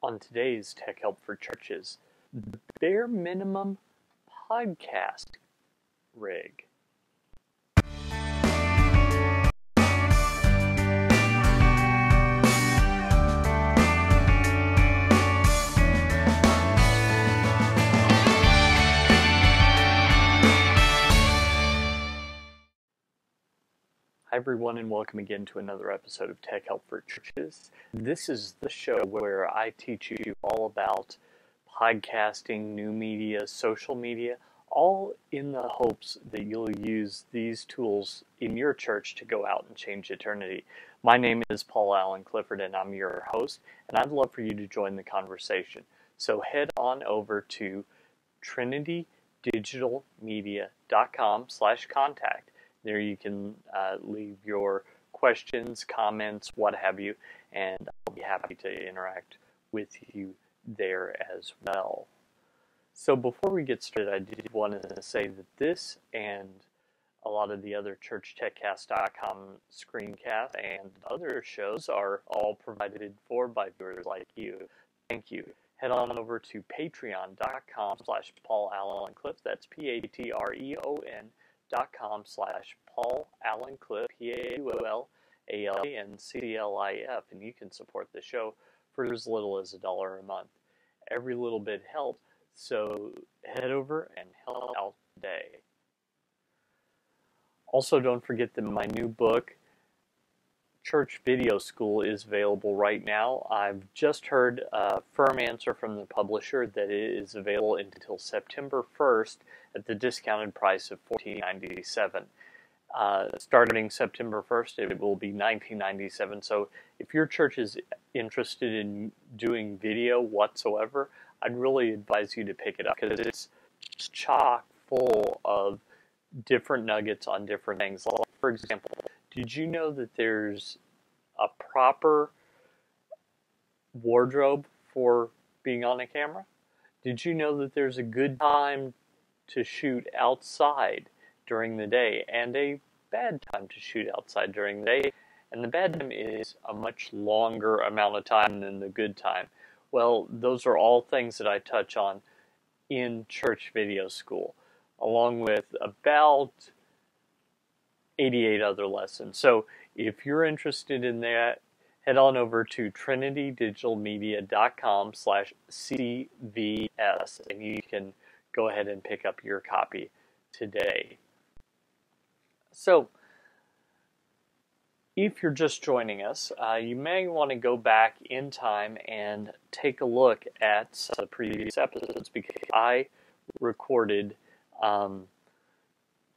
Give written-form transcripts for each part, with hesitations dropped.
On today's Tech Help for Churches, the bare minimum podcast rig. Hi everyone, and welcome again to another episode of Tech Help for Churches. This is the show where I teach you all about podcasting, new media, social media, all in the hopes that you'll use these tools in your church to go out and change eternity. My name is Paul Allen Clifford, and I'm your host, and I'd love for you to join the conversation. So head on over to trinitydigitalmedia.com/contact. There you can leave your questions, comments, what have you, and I'll be happy to interact with you there as well. So before we get started, I did want to say that this and a lot of the other ChurchTechCast.com screencasts and other shows are all provided for by viewers like you. Thank you. Head on over to patreon.com/Paul Allen Cliff. That's patreon.com/Paul Allen Cliff, PAULALANCLIF, and you can support the show for as little as $1 a month. Every little bit helps, so head over and help out today. Also, don't forget that my new book, Church Video School, is available right now. I've just heard a firm answer from the publisher that it is available until September 1st at the discounted price of $14.97. Starting September 1st, it will be $19.97. So if your church is interested in doing video whatsoever, I'd really advise you to pick it up because it's chock full of different nuggets on different things. Like, for example, did you know that there's a proper wardrobe for being on a camera? Did you know that there's a good time to shoot outside during the day and a bad time to shoot outside during the day? And the bad time is a much longer amount of time than the good time. Well, those are all things that I touch on in Church Video School, along with about 88 other lessons. So if you're interested in that, head on over to trinitydigitalmedia.com/CVS, and you can go ahead and pick up your copy today. So if you're just joining us, you may want to go back in time and take a look at some of the previous episodes, because I recorded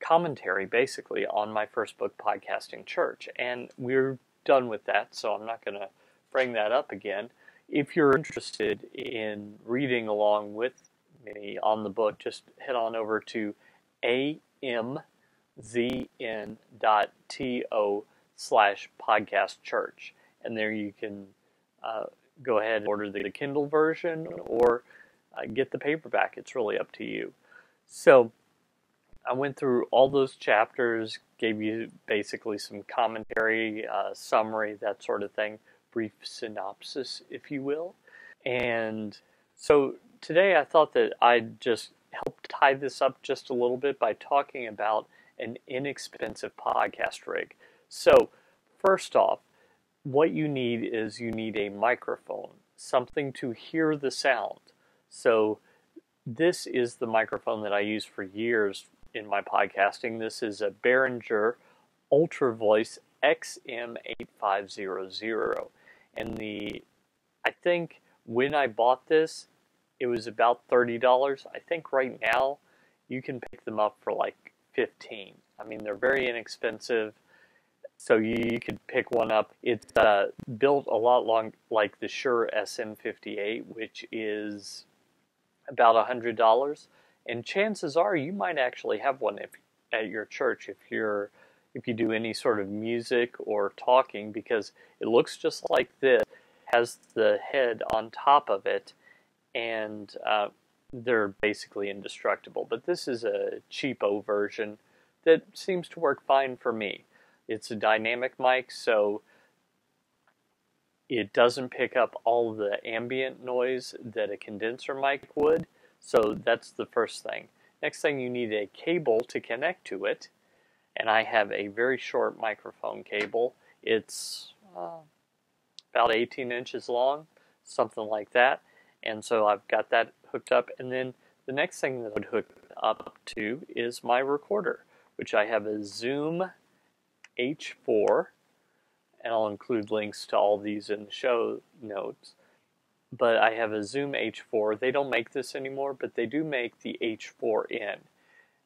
commentary basically on my first book, Podcasting Church, and we're done with that, so I'm not going to bring that up again. If you're interested in reading along with me on the book, just head on over to amzn.to/podcastchurch, and there you can go ahead and order the Kindle version or get the paperback. It's really up to you. So I went through all those chapters, gave you basically some commentary, summary, that sort of thing, brief synopsis, if you will. And so today I thought that I'd just help tie this up just a little bit by talking about an inexpensive podcast rig. So first off, what you need is you need a microphone, something to hear the sound. So this is the microphone that I used for years in my podcasting. This is a Behringer Ultra Voice XM8500, and I think when I bought this, it was about $30. I think right now you can pick them up for like $15. I mean, they're very inexpensive, so you could pick one up. It's built a lot like the Shure SM58, which is about $100. And chances are you might actually have one at your church if you do any sort of music or talking, because it looks just like this, has the head on top of it, and they're basically indestructible. But this is a cheapo version that seems to work fine for me. It's a dynamic mic, so It doesn't pick up all the ambient noise that a condenser mic would, so that's the first thing. Next thing, you need a cable to connect to it, and I have a very short microphone cable. It's about 18 inches long, something like that, and so I've got that hooked up. And then the next thing that I would hook up to is my recorder, which I have a Zoom H4, and I'll include links to all these in the show notes. But I have a Zoom H4. They don't make this anymore, but they do make the H4n.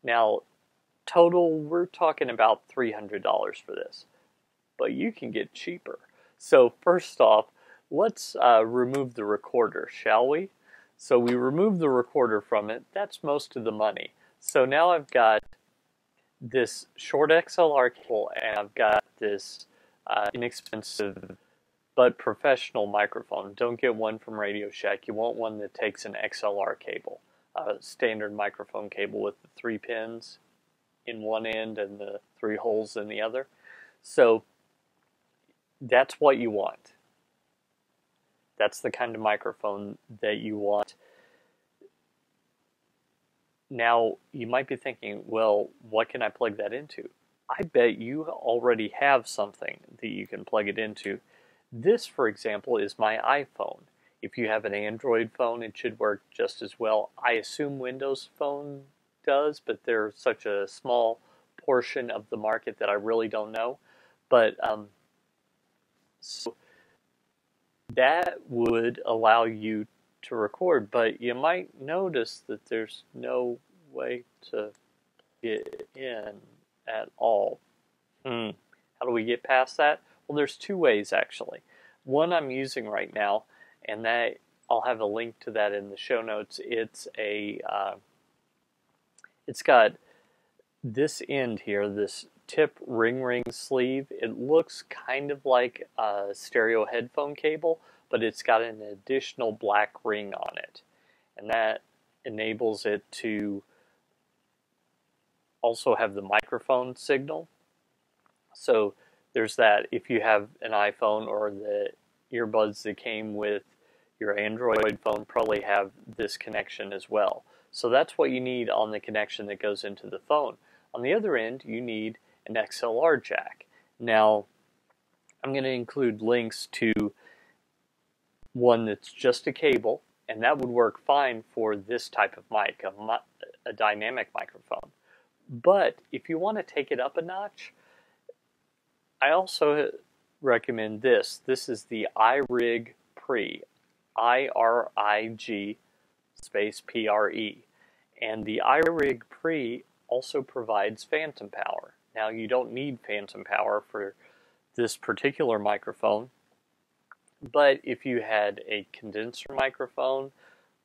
Now, total, we're talking about $300 for this, but you can get cheaper. So first off, let's remove the recorder, shall we? So we remove the recorder from it. That's most of the money. So now I've got this short XLR cable, and I've got this inexpensive but professional microphone. Don't get one from Radio Shack. You want one that takes an XLR cable, a standard microphone cable with the 3 pins in one end and the 3 holes in the other. So that's what you want. That's the kind of microphone that you want. Now, you might be thinking, well, what can I plug that into? I bet you already have something that you can plug it into. This, for example, is my iPhone. If you have an Android phone, it should work just as well. I assume Windows Phone does, but they're such a small portion of the market that I really don't know. But so that would allow you to record, but you might notice that there's no way to get in at all. How do we get past that? Well, there's 2 ways actually. One I'm using right now, and that I'll have a link to that in the show notes. It's got this end here, this tip ring sleeve. It looks kind of like a stereo headphone cable, but it's got an additional black ring on it, and that enables it to also have the microphone signal. So there's that. If you have an iPhone, or the earbuds that came with your Android phone probably have this connection as well. So that's what you need on the connection that goes into the phone. On the other end, you need an XLR jack. Now, I'm going to include links to one that's just a cable, and that would work fine for this type of mic, a dynamic microphone. But if you want to take it up a notch, I also recommend this. This is the iRig Pre, I-R-I-G space P-R-E. And the iRig Pre also provides phantom power. Now, you don't need phantom power for this particular microphone, but if you had a condenser microphone,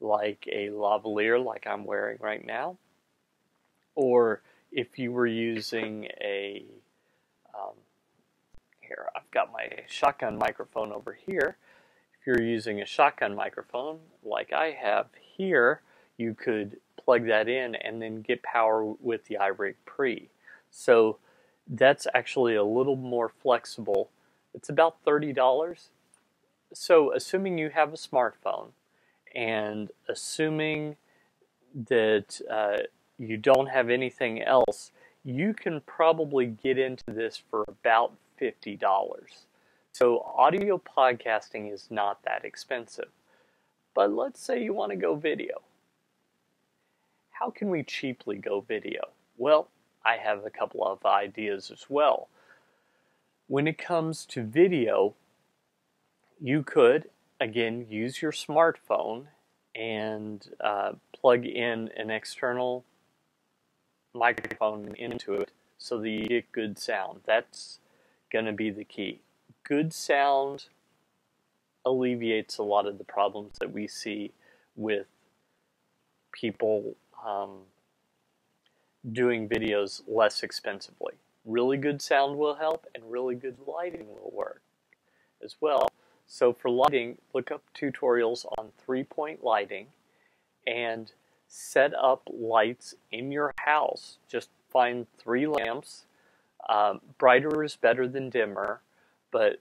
like a lavalier like I'm wearing right now, or if you were using a here, I've got my shotgun microphone over here. If you're using a shotgun microphone like I have here, you could plug that in and then get power with the iRig Pre. So that's actually a little more flexible. It's about $30. So assuming you have a smartphone, and assuming that you don't have anything else, you can probably get into this for about $50. So audio podcasting is not that expensive. But let's say you want to go video. How can we cheaply go video? Well, I have a couple of ideas as well. When it comes to video, you could, again, use your smartphone and plug in an external microphone into it so that you get good sound. That's going to be the key. Good sound alleviates a lot of the problems that we see with people doing videos less expensively. Really good sound will help, and really good lighting will work as well. So for lighting, look up tutorials on 3-point lighting and set up lights in your house. Just find 3 lamps. Brighter is better than dimmer, but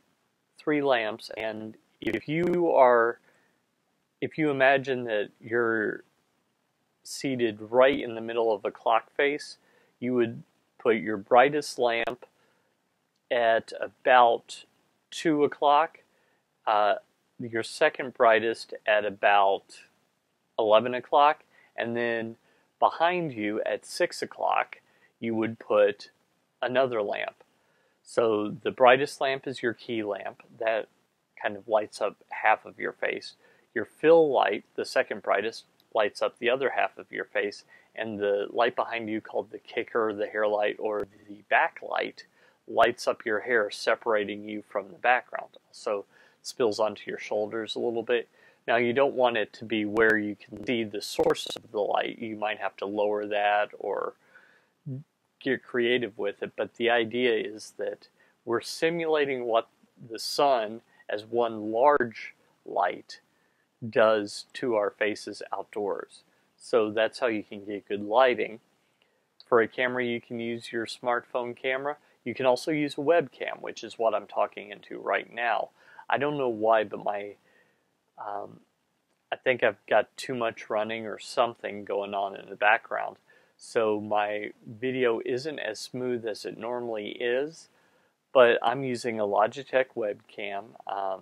3 lamps, and if you imagine that you're seated right in the middle of a clock face, you would put your brightest lamp at about 2 o'clock, your second brightest at about 11 o'clock, and then behind you at 6 o'clock, you would put another lamp. So the brightest lamp is your key lamp. That kind of lights up half of your face. Your fill light, the second brightest, lights up the other half of your face. And the light behind you, called the kicker, the hair light, or the backlight, lights up your hair, separating you from the background. Also spills onto your shoulders a little bit. Now, you don't want it to be where you can see the source of the light. You might have to lower that or get creative with it, but the idea is that we're simulating what the sun, as one large light, does to our faces outdoors. So that's how you can get good lighting. For a camera, you can use your smartphone camera. You can also use a webcam, which is what I'm talking into right now. I don't know why, but I think I've got too much running or something going on in the background. So my video isn't as smooth as it normally is, but I'm using a Logitech webcam. A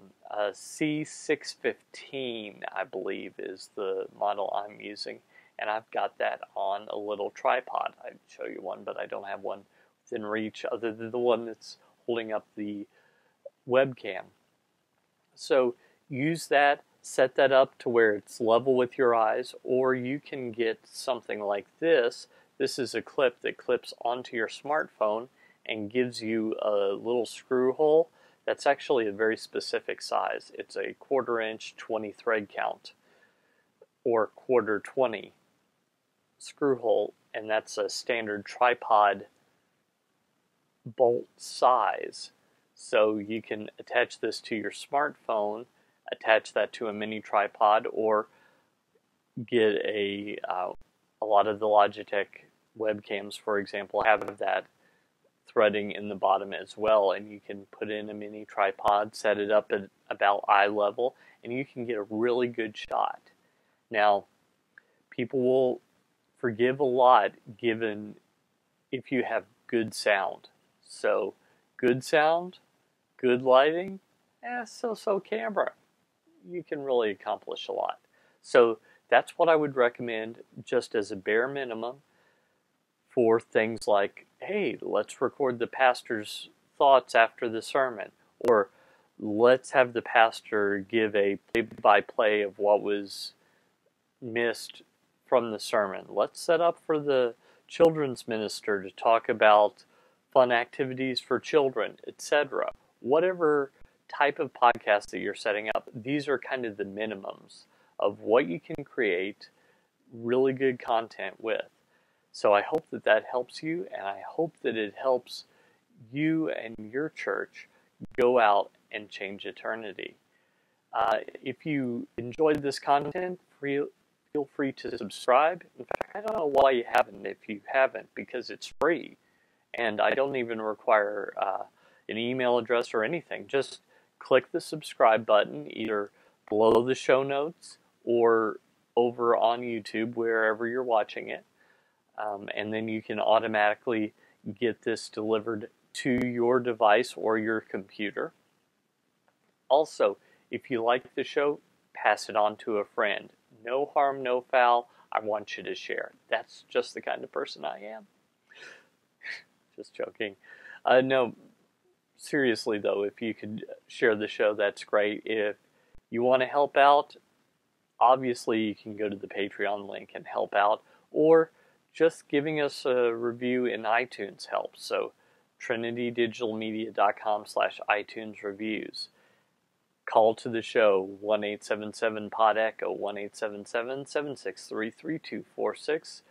C615, I believe, is the model I'm using, and I've got that on a little tripod. I'd show you one, but I don't have one within reach other than the one that's holding up the webcam. So use that, set that up to where it's level with your eyes, or you can get something like this. This is a clip that clips onto your smartphone and gives you a little screw hole that's actually a very specific size. It's a 1/4 inch 20 thread count, or 1/4 20 screw hole, and that's a standard tripod bolt size. So you can attach this to your smartphone, attach that to a mini tripod, or get a lot of the Logitech webcams, for example, have that threading in the bottom as well, and you can put in a mini tripod, set it up at about eye level, and you can get a really good shot. Now, people will forgive a lot given if you have good sound. So, good sound, good lighting, so camera. You can really accomplish a lot. So that's what I would recommend just as a bare minimum for things like, hey, let's record the pastor's thoughts after the sermon, or let's have the pastor give a play-by-play of what was missed from the sermon. Let's set up for the children's minister to talk about fun activities for children, etc. Whatever type of podcast that you're setting up, these are kind of the minimums of what you can create really good content with. So I hope that that helps you, and I hope that it helps you and your church go out and change eternity. If you enjoyed this content, feel free to subscribe. In fact, I don't know why you haven't if you haven't, because it's free, and I don't even require an email address or anything. Just click the subscribe button either below the show notes or over on YouTube, wherever you're watching it. And then you can automatically get this delivered to your device or your computer. Also, if you like the show, pass it on to a friend. No harm, no foul. I want you to share. That's just the kind of person I am. Just joking. No, seriously though, if you could share the show, that's great. If you want to help out, obviously you can go to the Patreon link and help out, or just giving us a review in iTunes helps. So trinitydigitalmedia.com/iTunes reviews. Call to the show 1-877-POD-ECHO, 1-877-763-3246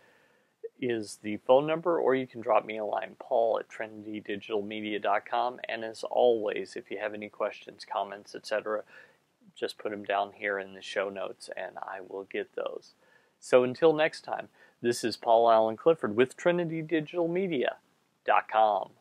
is the phone number, or you can drop me a line, paul@trinitydigitalmedia.com. And as always, if you have any questions, comments, etc., just put them down here in the show notes and I will get those. So until next time, this is Paul Allen Clifford with trinitydigitalmedia.com.